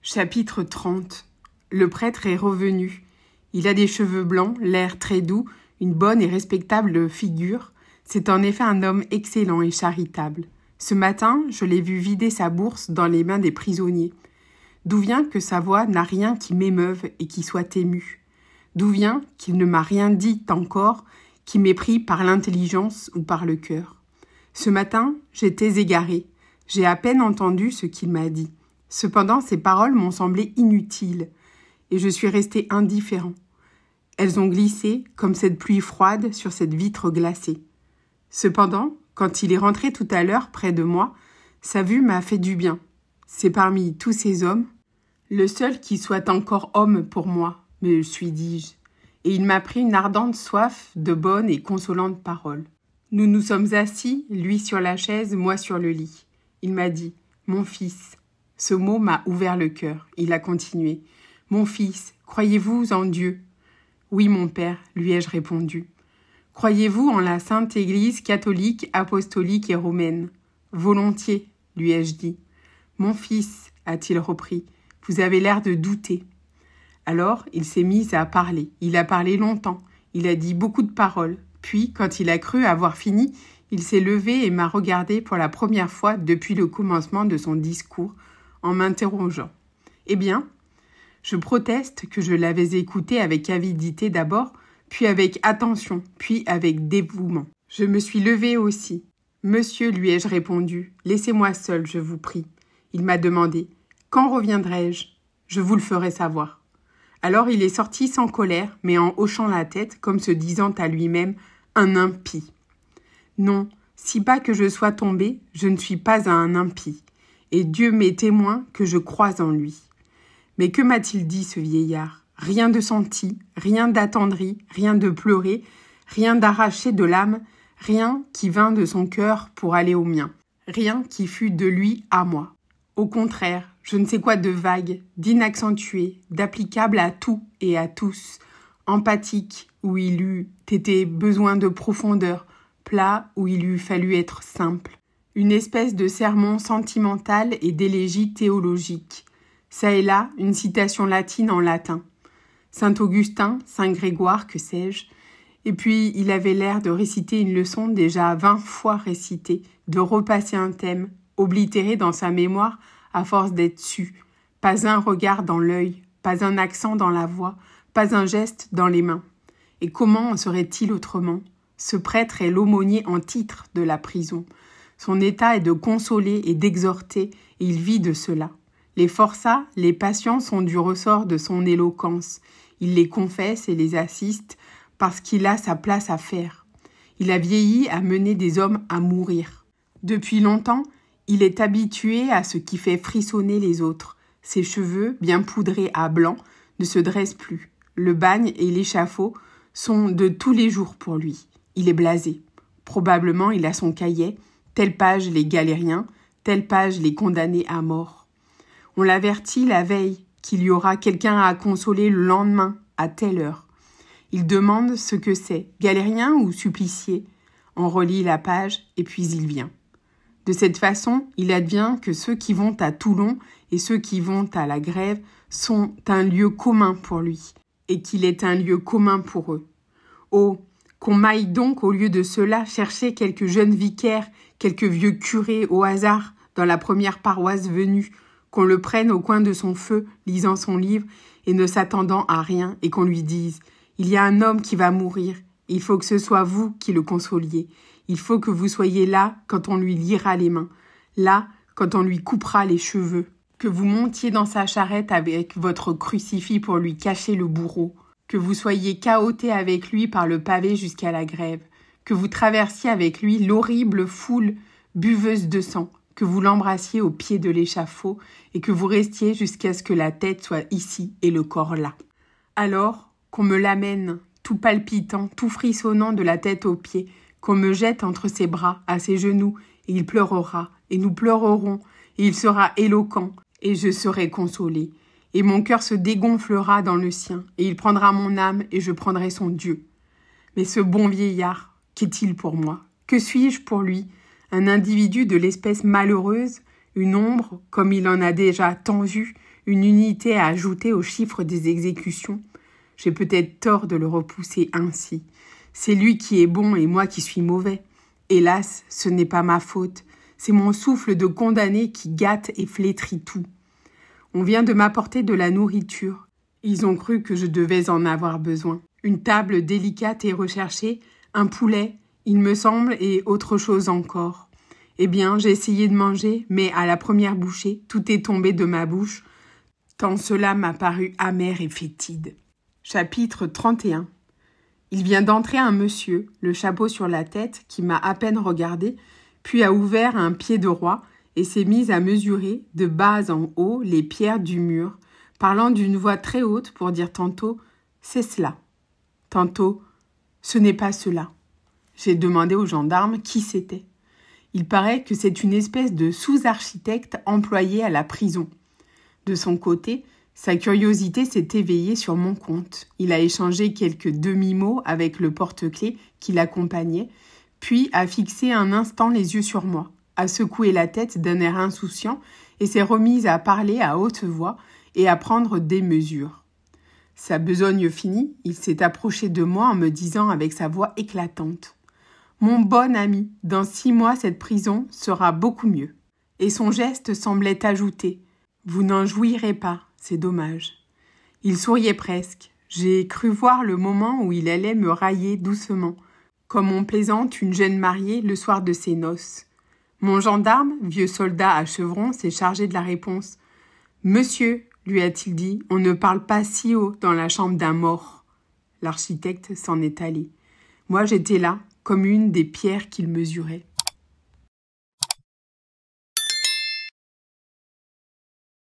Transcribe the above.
Chapitre 30. Le prêtre est revenu. Il a des cheveux blancs, l'air très doux, une bonne et respectable figure. C'est en effet un homme excellent et charitable. Ce matin, je l'ai vu vider sa bourse dans les mains des prisonniers. D'où vient que sa voix n'a rien qui m'émeuve et qui soit émue? D'où vient qu'il ne m'a rien dit encore qui m'ait pris par l'intelligence ou par le cœur? Ce matin, j'étais égarée. J'ai à peine entendu ce qu'il m'a dit. Cependant, ces paroles m'ont semblé inutiles, et je suis restée indifférent. Elles ont glissé comme cette pluie froide sur cette vitre glacée. Cependant, quand il est rentré tout à l'heure près de moi, sa vue m'a fait du bien. C'est parmi tous ces hommes, le seul qui soit encore homme pour moi, me suis dit-je, et il m'a pris une ardente soif de bonnes et consolantes paroles. Nous nous sommes assis, lui sur la chaise, moi sur le lit. Il m'a dit « Mon fils ». Ce mot m'a ouvert le cœur. Il a continué. « Mon fils, croyez-vous en Dieu ?»« Oui, mon père, lui ai-je répondu. »« Croyez-vous en la Sainte Église catholique, apostolique et romaine ?»« Volontiers, lui ai-je dit. »« Mon fils, a-t-il repris, vous avez l'air de douter. » Alors, il s'est mis à parler. Il a parlé longtemps. Il a dit beaucoup de paroles. Puis, quand il a cru avoir fini, il s'est levé et m'a regardé pour la première fois depuis le commencement de son discours, en m'interrogeant. « Eh bien ?» Je proteste que je l'avais écouté avec avidité d'abord, puis avec attention, puis avec dévouement. Je me suis levée aussi. « Monsieur, lui ai-je répondu, laissez-moi seul, je vous prie. » Il m'a demandé « Quand reviendrai-je » Je vous le ferai savoir. Alors il est sorti sans colère, mais en hochant la tête, comme se disant à lui-même « un impie ». Non, si bas que je sois tombé, je ne suis pas un impie. Et Dieu m'est témoin que je crois en lui. Mais que m'a-t-il dit ce vieillard? Rien de senti, rien d'attendri, rien de pleuré, rien d'arraché de l'âme, rien qui vint de son cœur pour aller au mien, rien qui fût de lui à moi. Au contraire, je ne sais quoi de vague, d'inaccentué, d'applicable à tout et à tous, empathique où il eût été besoin de profondeur, plat où il eût fallu être simple. Une espèce de sermon sentimental et d'élégie théologique. Ça et là, une citation latine en latin. Saint Augustin, Saint Grégoire, que sais-je. Et puis, il avait l'air de réciter une leçon déjà 20 fois récitée, de repasser un thème, oblitéré dans sa mémoire à force d'être su. Pas un regard dans l'œil, pas un accent dans la voix, pas un geste dans les mains. Et comment en serait-il autrement? Ce prêtre est l'aumônier en titre de la prison. Son état est de consoler et d'exhorter, et il vit de cela. Les forçats, les patients sont du ressort de son éloquence. Il les confesse et les assiste parce qu'il a sa place à faire. Il a vieilli à mener des hommes à mourir. Depuis longtemps, il est habitué à ce qui fait frissonner les autres. Ses cheveux, bien poudrés à blanc, ne se dressent plus. Le bagne et l'échafaud sont de tous les jours pour lui. Il est blasé. Probablement, il a son cahier. Telle page les galériens, telle page les condamnés à mort. On l'avertit la veille qu'il y aura quelqu'un à consoler le lendemain, à telle heure. Il demande ce que c'est, galérien ou supplicié. On relit la page et puis il vient. De cette façon, il advient que ceux qui vont à Toulon et ceux qui vont à la grève sont un lieu commun pour lui, et qu'il est un lieu commun pour eux. Oh, qu'on m'aille donc au lieu de cela chercher quelques jeunes vicaires, quelques vieux curés au hasard dans la première paroisse venue, qu'on le prenne au coin de son feu, lisant son livre et ne s'attendant à rien, et qu'on lui dise « Il y a un homme qui va mourir, il faut que ce soit vous qui le consoliez, il faut que vous soyez là quand on lui liera les mains, là quand on lui coupera les cheveux, que vous montiez dans sa charrette avec votre crucifix pour lui cacher le bourreau, que vous soyez cahoté avec lui par le pavé jusqu'à la grève, que vous traversiez avec lui l'horrible foule buveuse de sang, que vous l'embrassiez au pied de l'échafaud et que vous restiez jusqu'à ce que la tête soit ici et le corps là. Alors, qu'on me l'amène, tout palpitant, tout frissonnant de la tête aux pieds, qu'on me jette entre ses bras, à ses genoux, et il pleurera, et nous pleurerons, et il sera éloquent, et je serai consolée. Et mon cœur se dégonflera dans le sien, et il prendra mon âme, et je prendrai son Dieu. Mais ce bon vieillard, qu'est-il pour moi? Que suis-je pour lui? Un individu de l'espèce malheureuse une ombre, comme il en a déjà tant vu, une unité à ajouter au chiffre des exécutions. J'ai peut-être tort de le repousser ainsi. C'est lui qui est bon et moi qui suis mauvais. Hélas, ce n'est pas ma faute. C'est mon souffle de condamné qui gâte et flétrit tout. On vient de m'apporter de la nourriture. Ils ont cru que je devais en avoir besoin. Une table délicate et recherchée, un poulet, il me semble, et autre chose encore. Eh bien, j'ai essayé de manger, mais à la première bouchée, tout est tombé de ma bouche, tant cela m'a paru amer et fétide. Chapitre 31. Il vient d'entrer un monsieur, le chapeau sur la tête, qui m'a à peine regardé, puis a ouvert un pied de roi et s'est mis à mesurer, de bas en haut, les pierres du mur, parlant d'une voix très haute pour dire tantôt « c'est cela », tantôt « ce n'est pas cela ». J'ai demandé aux gendarmes qui c'était. Il paraît que c'est une espèce de sous-architecte employé à la prison. De son côté, sa curiosité s'est éveillée sur mon compte. Il a échangé quelques demi-mots avec le porte-clés qui l'accompagnait, puis a fixé un instant les yeux sur moi, a secoué la tête d'un air insouciant et s'est remis à parler à haute voix et à prendre des mesures. Sa besogne finie, il s'est approché de moi en me disant avec sa voix éclatante « Mon bon ami, dans 6 mois cette prison sera beaucoup mieux. » Et son geste semblait ajouter « Vous n'en jouirez pas, c'est dommage. » Il souriait presque. J'ai cru voir le moment où il allait me railler doucement, comme on plaisante une jeune mariée le soir de ses noces. Mon gendarme, vieux soldat à chevrons, s'est chargé de la réponse. « Monsieur, lui a-t-il dit, on ne parle pas si haut dans la chambre d'un mort. » L'architecte s'en est allé. Moi, j'étais là, comme une des pierres qu'il mesurait.